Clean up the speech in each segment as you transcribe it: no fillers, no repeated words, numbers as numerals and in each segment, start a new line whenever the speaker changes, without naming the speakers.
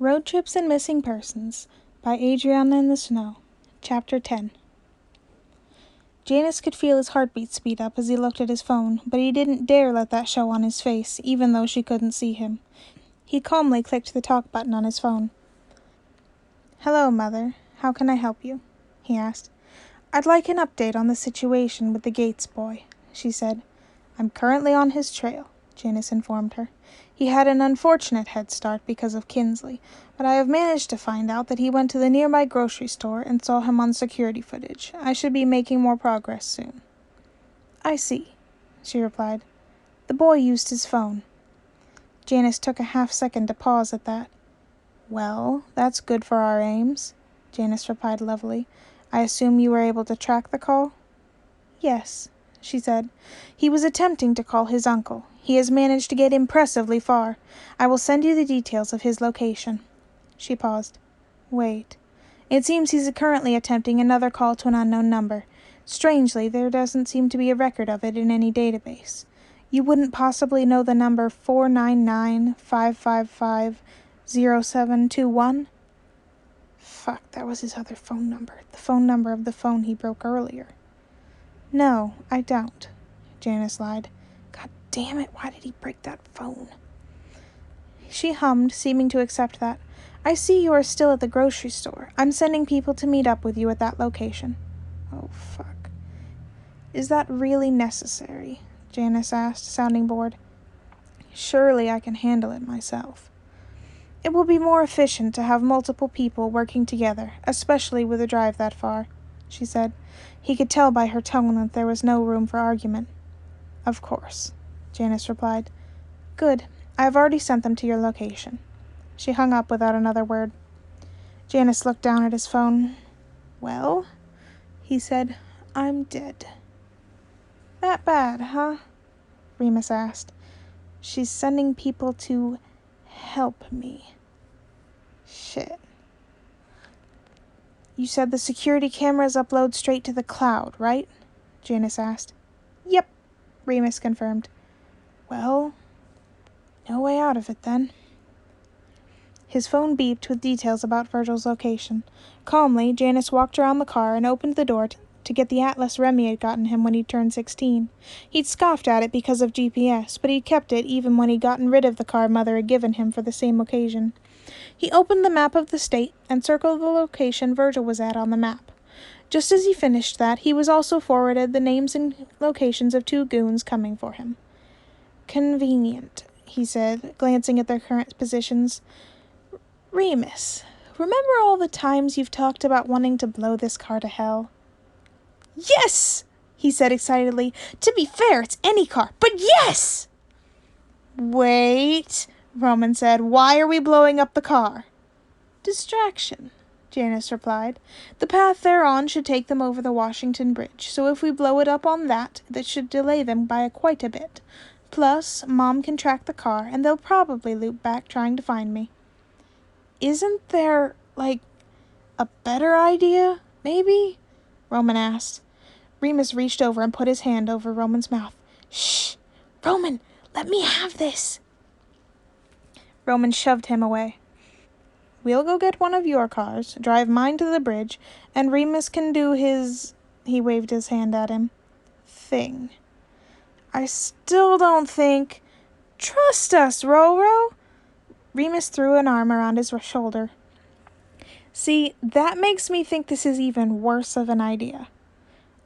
Road Trips and Missing Persons by Adriana in the Snow. Chapter 10. Janice could feel his heartbeat speed up as he looked at his phone, but he didn't dare let that show on his face, even though she couldn't see him. He calmly clicked the talk button on his phone. "Hello, Mother. How can I help you?" he asked. "I'd like an update on the situation with the Gates boy," she said. "I'm currently on his trail," Janice informed her. "He had an unfortunate head start because of Kinsley, but I have managed to find out that he went to the nearby grocery store and saw him on security footage. I should be making more progress soon." "I see," she replied. "The boy used his phone." Janice took a half-second to pause at that. "Well, that's good for our aims," Janice replied levelly. "I assume you were able to track the call?" "Yes," she said. "He was attempting to call his uncle. He has managed to get impressively far. I will send you the details of his location." She paused. "Wait. It seems he's currently attempting another call to an unknown number. Strangely, there doesn't seem to be a record of it in any database. You wouldn't possibly know the number 499-555-0721? Fuck, that was his other phone number. The phone number of the phone he broke earlier." "No, I don't," Janice lied. God damn it, why did he break that phone? She hummed, seeming to accept that. "I see you are still at the grocery store. I'm sending people to meet up with you at that location." Oh, fuck. "Is that really necessary?" Janice asked, sounding bored. "Surely I can handle it myself." "It will be more efficient to have multiple people working together, especially with a drive that far," she said. He could tell by her tone that there was no room for argument. "Of course," Janice replied. "Good. I have already sent them to your location." She hung up without another word. Janice looked down at his phone. "Well," he said, "I'm dead." "That bad, huh?" Remus asked. "She's sending people to help me." Shit. "You said the security cameras upload straight to the cloud, right?" Janice asked. "Yep," Remus confirmed. "Well, no way out of it then." His phone beeped with details about Virgil's location. Calmly, Janice walked around the car and opened the door to get the atlas Remy had gotten him when he turned 16. He'd scoffed at it because of GPS, but he'd kept it even when he'd gotten rid of the car Mother had given him for the same occasion. He opened the map of the state and circled the location Virgil was at on the map. Just as he finished that, he was also forwarded the names and locations of 2 goons coming for him. "Convenient," he said, glancing at their current positions. "Remus, remember all the times you've talked about wanting to blow this car to hell?" "Yes!" he said excitedly. "To be fair, it's any car, but yes!" "Wait," Roman said. "Why are we blowing up the car?" "Distraction," Janice replied. "The path they're on should take them over the Washington Bridge, so if we blow it up on that should delay them by quite a bit. Plus, Mom can track the car, and they'll probably loop back trying to find me." "Isn't there, a better idea, maybe?" Roman asked. Remus reached over and put his hand over Roman's mouth. "Shh! Roman, let me have this!" Roman shoved him away. "We'll go get one of your cars, drive mine to the bridge, and Remus can do his," he waved his hand at him, "thing. I still don't think—" "Trust us, Roro!" Remus threw an arm around his shoulder. "See, that makes me think this is even worse of an idea."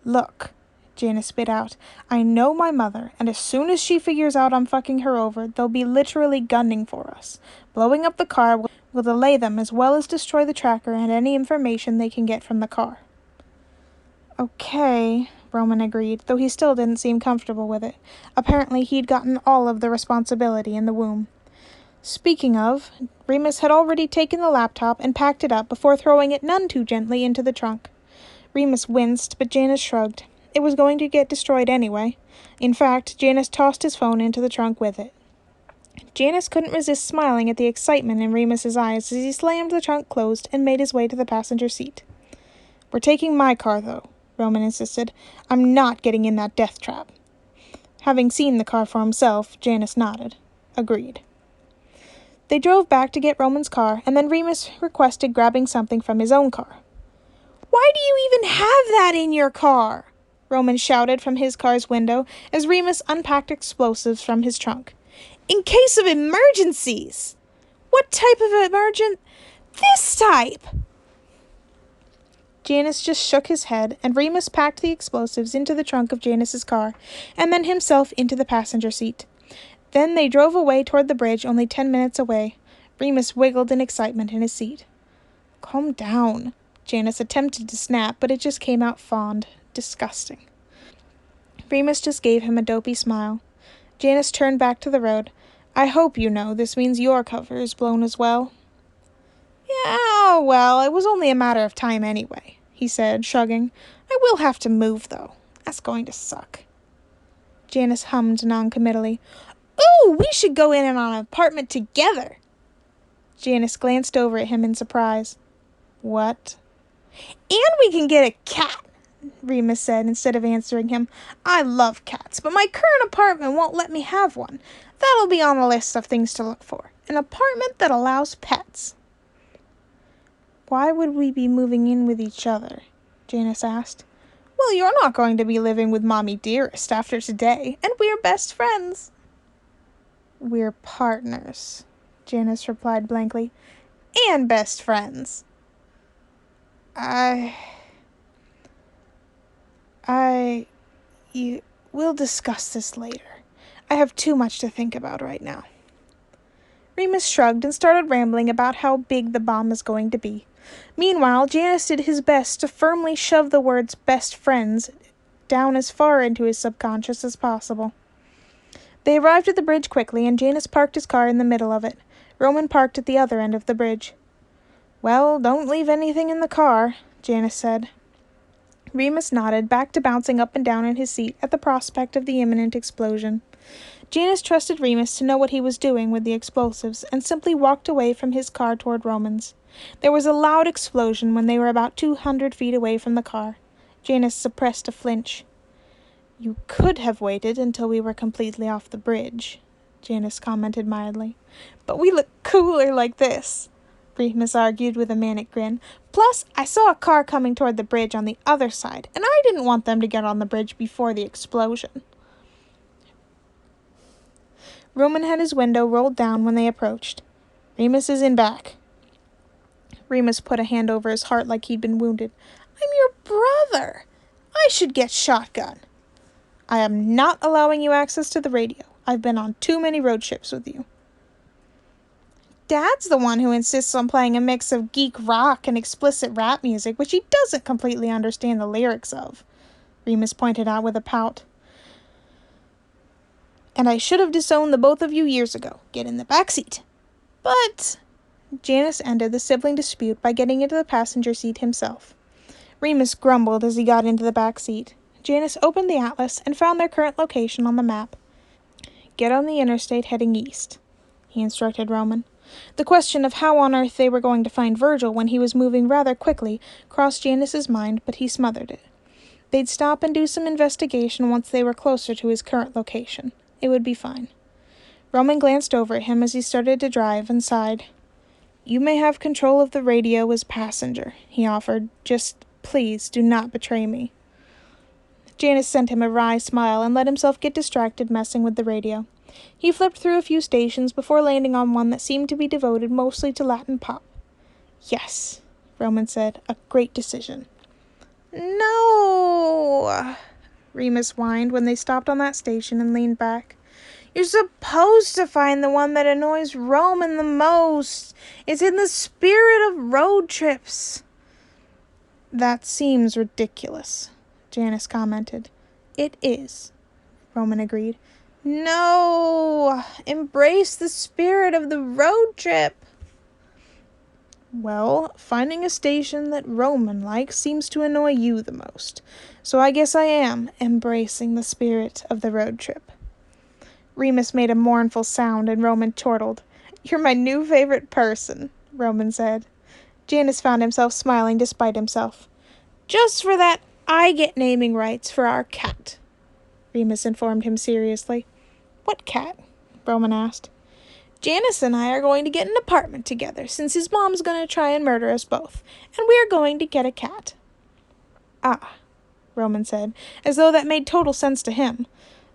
"Look," Janice spit out, "I know my mother, and as soon as she figures out I'm fucking her over, they'll be literally gunning for us. Blowing up the car will delay them as well as destroy the tracker and any information they can get from the car." "Okay," Roman agreed, though he still didn't seem comfortable with it. Apparently he'd gotten all of the responsibility in the womb. Speaking of, Remus had already taken the laptop and packed it up before throwing it none too gently into the trunk. Remus winced, but Janice shrugged. It was going to get destroyed anyway. In fact, Janice tossed his phone into the trunk with it. Janice couldn't resist smiling at the excitement in Remus's eyes as he slammed the trunk closed and made his way to the passenger seat. "We're taking my car, though," Roman insisted. "I'm not getting in that death trap." Having seen the car for himself, Janice nodded. Agreed. They drove back to get Roman's car, and then Remus requested grabbing something from his own car. "Why do you even have that in your car?" Roman shouted from his car's window as Remus unpacked explosives from his trunk. "In case of emergencies." "What type of emergent?" "This type." Janice just shook his head, and Remus packed the explosives into the trunk of Janice's car, and then himself into the passenger seat. Then they drove away toward the bridge, only 10 minutes away. Remus wiggled in excitement in his seat. "Calm down." Janice attempted to snap, but it just came out fond. Disgusting. Remus just gave him a dopey smile. Janice turned back to the road. "I hope you know this means your cover is blown as well." "Yeah, well, it was only a matter of time anyway," he said, shrugging. "I will have to move, though. That's going to suck." Janice hummed noncommittally. "Ooh, we should go in on an apartment together." Janice glanced over at him in surprise. "What?" "And we can get a cat," Remus said instead of answering him. "I love cats, but my current apartment won't let me have one. That'll be on the list of things to look for. An apartment that allows pets." "Why would we be moving in with each other?" Janice asked. "Well, you're not going to be living with Mommy Dearest after today, and we're best friends." "We're partners," Janice replied blankly. "And best friends." We'll discuss this later. I have too much to think about right now." Remus shrugged and started rambling about how big the bomb is going to be. Meanwhile, Janice did his best to firmly shove the words best friends down as far into his subconscious as possible. They arrived at the bridge quickly, and Janice parked his car in the middle of it. Roman parked at the other end of the bridge. "Well, don't leave anything in the car," Janice said. Remus nodded, back to bouncing up and down in his seat at the prospect of the imminent explosion. Janice trusted Remus to know what he was doing with the explosives, and simply walked away from his car toward Roman's. There was a loud explosion when they were about 200 feet away from the car. Janice suppressed a flinch. "You could have waited until we were completely off the bridge," Janice commented mildly. "But we look cooler like this," Remus argued with a manic grin. "Plus, I saw a car coming toward the bridge on the other side, and I didn't want them to get on the bridge before the explosion." Roman had his window rolled down when they approached. "Remus is in back." Remus put a hand over his heart like he'd been wounded. "I'm your brother. I should get shotgun." "I am not allowing you access to the radio. I've been on too many road trips with you." "Dad's the one who insists on playing a mix of geek rock and explicit rap music, which he doesn't completely understand the lyrics of," Remus pointed out with a pout. "And I should have disowned the both of you years ago. Get in the back seat." "But—" Janice ended the sibling dispute by getting into the passenger seat himself. Remus grumbled as he got into the back seat. Janice opened the atlas and found their current location on the map. "Get on the interstate heading east," he instructed Roman. The question of how on earth they were going to find Virgil when he was moving rather quickly crossed Janice's mind, but he smothered it. They'd stop and do some investigation once they were closer to his current location. It would be fine. Roman glanced over at him as he started to drive and sighed. "You may have control of the radio as passenger," he offered. "Just please do not betray me." Janice sent him a wry smile and let himself get distracted messing with the radio. He flipped through a few stations before landing on one that seemed to be devoted mostly to Latin pop. "Yes," Roman said, "a great decision." "No," Remus whined when they stopped on that station and leaned back. "You're supposed to find the one that annoys Roman the most. It's in the spirit of road trips." "That seems ridiculous," Janice commented. "It is," Roman agreed. "No, embrace the spirit of the road trip." "Well, finding a station that Roman likes seems to annoy you the most, so I guess I am embracing the spirit of the road trip." Remus made a mournful sound and Roman chortled. "You're my new favorite person," Roman said. Janice found himself smiling despite himself. "Just for that, I get naming rights for our cat," Remus informed him seriously. "What cat?" Roman asked. Janice and I are going to get an apartment together, since his mom's going to try and murder us both, and we're going to get a cat." "Ah," Roman said, as though that made total sense to him.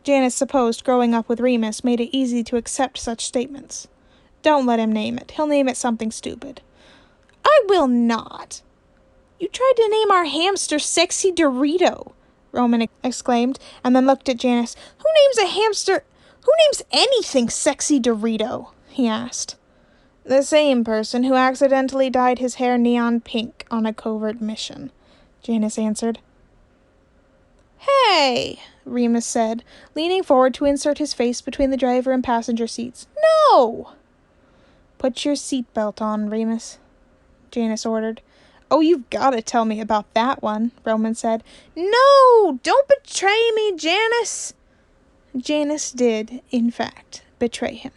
Janice supposed growing up with Remus made it easy to accept such statements. "Don't let him name it. He'll name it something stupid." "I will not." "You tried to name our hamster Sexy Dorito," Roman exclaimed, and then looked at Janice. "Who names a hamster? Who names anything Sexy Dorito?" he asked. "The same person who accidentally dyed his hair neon pink on a covert mission," Janice answered. "Hey," Remus said, leaning forward to insert his face between the driver and passenger seats. "No!" "Put your seatbelt on, Remus," Janice ordered. "Oh, you've got to tell me about that one," Roman said. "No! Don't betray me, Janice!" Janice did, in fact, betray him.